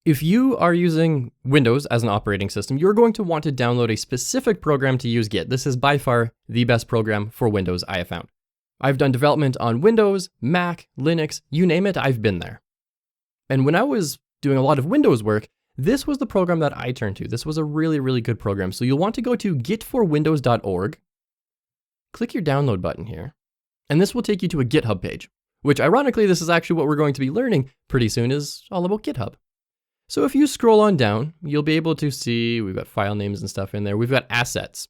If you are using Windows as an operating system, you're going to want to download a specific program to use Git. This is by far the best program for Windows I have found. I've done development on Windows, Mac, Linux, you name it, I've been there. And when I was doing a lot of Windows work, this was the program that I turned to. This was a really, really good program. So you'll want to go to gitforwindows.org, click your download button here, and this will take you to a GitHub page, which ironically, this is actually what we're going to be learning pretty soon, is all about GitHub. So if you scroll on down, you'll be able to see we've got file names and stuff in there. We've got assets.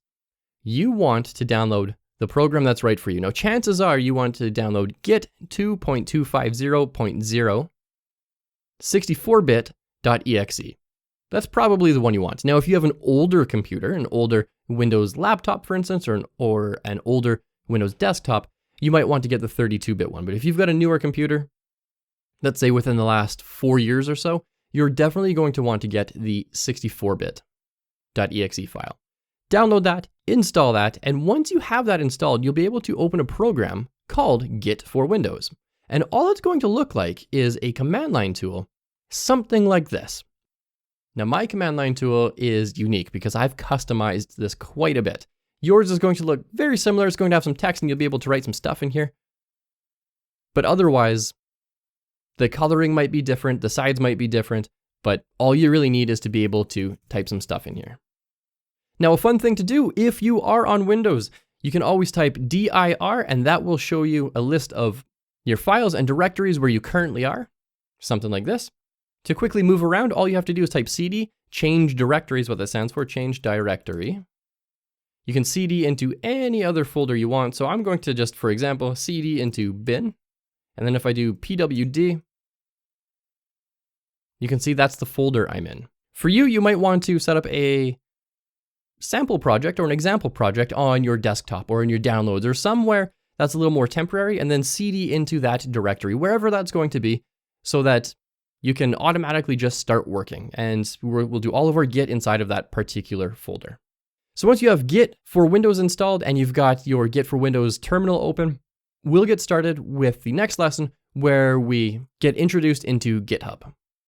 You want to download the program that's right for you. Now, chances are you want to download Git 2.250.0 64bit.exe. That's probably the one you want. Now, if you have an older computer, an older Windows laptop, for instance, or an older Windows desktop, you might want to get the 32-bit one. But if you've got a newer computer, let's say within the last 4 years or so, you're definitely going to want to get the 64bit.exe file. Download that, install that, and once you have that installed, you'll be able to open a program called Git for Windows. And all it's going to look like is a command line tool, something like this. Now, my command line tool is unique because I've customized this quite a bit. Yours is going to look very similar. It's going to have some text and you'll be able to write some stuff in here. But otherwise, the coloring might be different, the sides might be different, but all you really need is to be able to type some stuff in here. Now, a fun thing to do if you are on Windows, you can always type dir and that will show you a list of your files and directories where you currently are, something like this. To quickly move around, all you have to do is type cd, change directory is what that stands for, change directory. You can cd into any other folder you want. So I'm going to just, for example, cd into bin. And then if I do pwd, you can see that's the folder I'm in. For you, you might want to set up a sample project or an example project on your desktop or in your downloads or somewhere that's a little more temporary, and then cd into that directory, wherever that's going to be, so that you can automatically just start working. And we'll do all of our Git inside of that particular folder. So once you have Git for Windows installed and you've got your Git for Windows terminal open, we'll get started with the next lesson where we get introduced into GitHub.